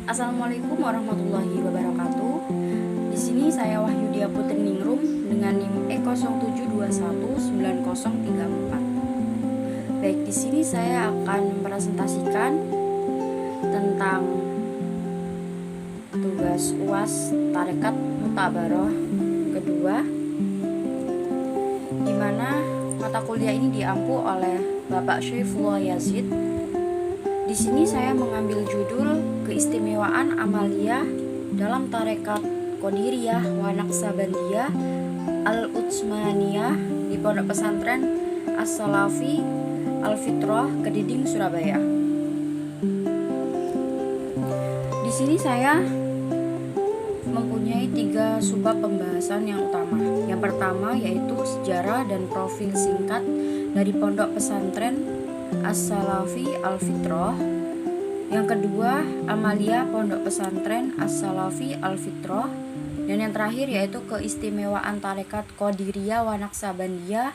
Assalamualaikum warahmatullahi wabarakatuh. Di sini saya Wahyudia Putri Ningrum dengan NIM E07219034. Baik, di sini saya akan mempresentasikan tentang tugas UAS Tarekat Mutabaroh kedua, di mana mata kuliah ini diampu oleh Bapak Syaifullah Yazid. Di sini saya mengambil judul keistimewaan amaliyah dalam tarekat Qadiriyah wa Naqsabandiyah Al-Utsmaniyah di Pondok Pesantren As-Salafi Al-Fitrah Kediding, Surabaya. Di sini saya mempunyai 3 subbab pembahasan yang utama. Yang pertama yaitu sejarah dan profil singkat dari Pondok Pesantren As-Salafi Al-Fitrah. Yang kedua, amaliyah Pondok Pesantren As-Salafi Al-Fitrah. Dan yang terakhir yaitu keistimewaan tarekat Qadiriyah wa Naqsabandiyah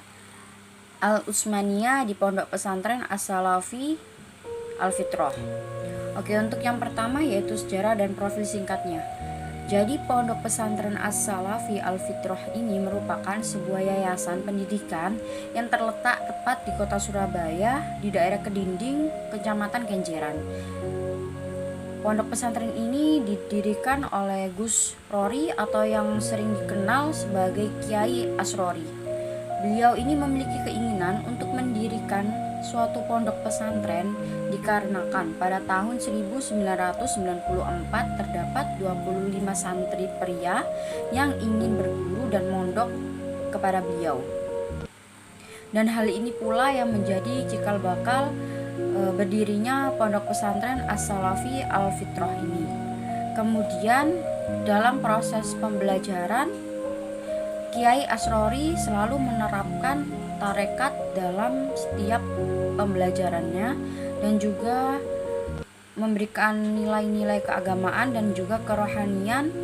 Al-Utsmaniyah di Pondok Pesantren As-Salafi Al-Fitrah. Oke, untuk yang pertama yaitu sejarah dan profil singkatnya. Jadi Pondok Pesantren As-Salafi Al-Fitrah ini merupakan sebuah yayasan pendidikan yang terletak tepat di kota Surabaya di daerah Kedinding, Kecamatan Kenjeran. Pondok pesantren ini didirikan oleh Gus Rory atau yang sering dikenal sebagai Kiai Asrori. Beliau ini memiliki keinginan untuk mendirikan suatu pondok pesantren dikarenakan pada tahun 1994 terdapat 25 santri pria yang ingin berguru dan mondok kepada beliau. Dan hal ini pula yang menjadi cikal bakal berdirinya Pondok Pesantren As-Salafi Al-Fitrah ini. Kemudian dalam proses pembelajaran, Kiai Asrori selalu menerapkan tarekat dalam setiap pembelajarannya dan juga memberikan nilai-nilai keagamaan dan juga kerohanian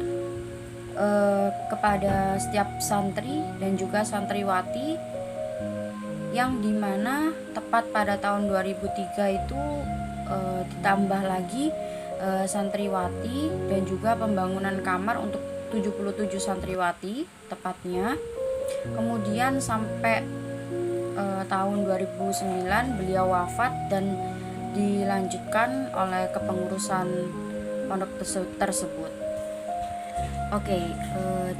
kepada setiap santri dan juga santriwati, yang dimana tepat pada tahun 2003 itu ditambah lagi santriwati dan juga pembangunan kamar untuk 77 santriwati tepatnya. Kemudian sampai tahun 2009 beliau wafat dan dilanjutkan oleh kepengurusan pondok tersebut. Oke,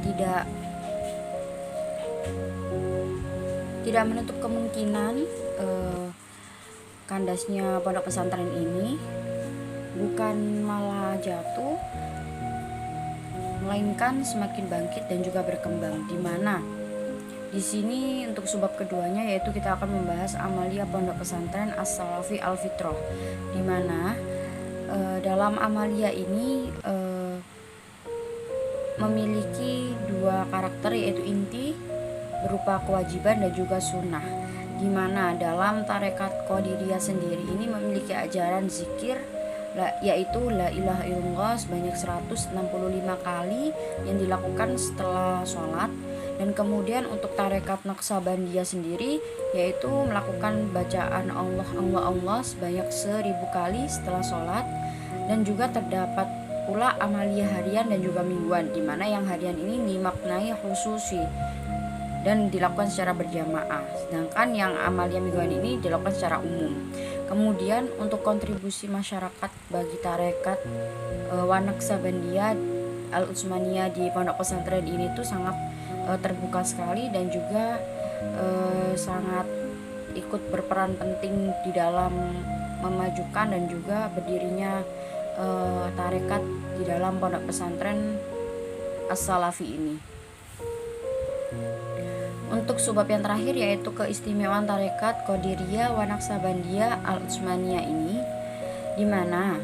tidak menutup kemungkinan kandasnya pondok pesantren ini bukan malah jatuh, melainkan semakin bangkit dan juga berkembang. Di mana di sini untuk subbab keduanya yaitu kita akan membahas amaliyah Pondok Pesantren As-Salafi Al-Fitrah, di mana dalam amaliyah ini memiliki 2 karakter yaitu inti berupa kewajiban dan juga sunnah, di mana dalam tarekat Qadiriyah sendiri ini memiliki ajaran zikir yaitu la ilaha illallah sebanyak 165 kali yang dilakukan setelah sholat. Dan kemudian untuk tarekat Naqsabandiyah sendiri yaitu melakukan bacaan Allah Allah Allah sebanyak 1000 kali setelah sholat. Dan juga terdapat pula amaliyah harian dan juga mingguan, di mana yang harian ini dimaknai khususi dan dilakukan secara berjamaah, sedangkan yang amaliyah mingguan ini dilakukan secara umum. Kemudian untuk kontribusi masyarakat bagi tarekat wa Naqsabandiyah Al-Utsmaniyah di pondok pesantren ini tuh sangat terbuka sekali dan juga sangat ikut berperan penting di dalam memajukan dan juga berdirinya tarekat di dalam pondok pesantren As-Salafi ini. Untuk subbab yang terakhir yaitu keistimewaan tarekat Qadiriyah wa Naqsabandiyah Al-Utsmaniyah ini, di mana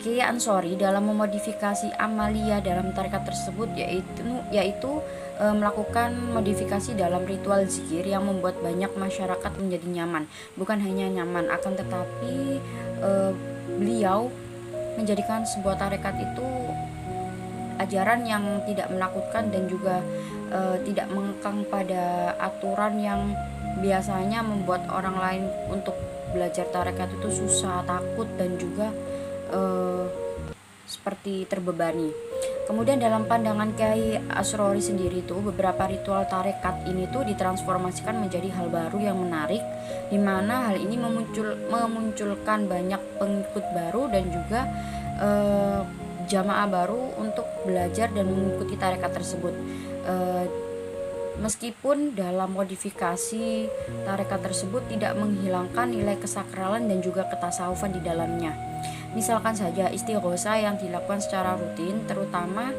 Kiai Ansori dalam memodifikasi amaliyah dalam tarekat tersebut yaitu melakukan modifikasi dalam ritual zikir yang membuat banyak masyarakat menjadi nyaman. Bukan hanya nyaman, akan tetapi beliau menjadikan sebuah tarekat itu ajaran yang tidak menakutkan dan juga tidak mengekang pada aturan yang biasanya membuat orang lain untuk belajar tarekat itu susah, takut dan juga seperti terbebani. Kemudian dalam pandangan Kiai Asrori sendiri itu, beberapa ritual tarekat ini tuh ditransformasikan menjadi hal baru yang menarik, di mana hal ini memunculkan banyak pengikut baru dan juga jamaah baru untuk belajar dan mengikuti tarekat tersebut. Meskipun dalam modifikasi tarekat tersebut tidak menghilangkan nilai kesakralan dan juga ketasawufan di dalamnya. Misalkan saja istighosah yang dilakukan secara rutin, terutama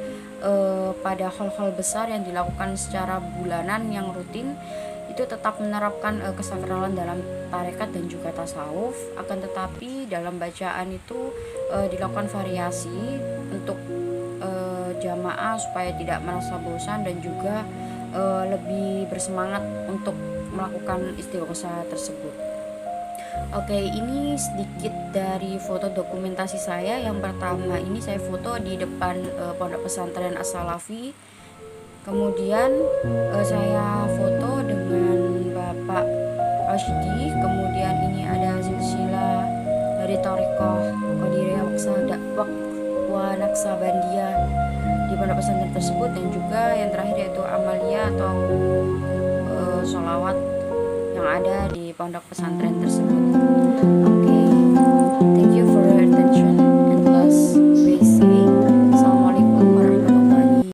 pada hal-hal besar yang dilakukan secara bulanan yang rutin, itu tetap menerapkan kesakralan dalam tarekat dan juga tasawuf. Akan tetapi dalam bacaan itu dilakukan variasi untuk jamaah supaya tidak merasa bosan dan juga lebih bersemangat untuk melakukan istighosah tersebut. Oke, ini sedikit dari foto dokumentasi saya. Yang pertama ini saya foto di depan Pondok Pesantren As-Salafi. Kemudian saya foto dengan Bapak Rashidi. Kemudian ini ada silsilah dari Thariqah Qadiriyah wa Naqsabandiyah di Pondok Pesantren tersebut, dan juga yang terakhir yaitu amalia atau sholawat yang ada di pondok pesantren tersebut.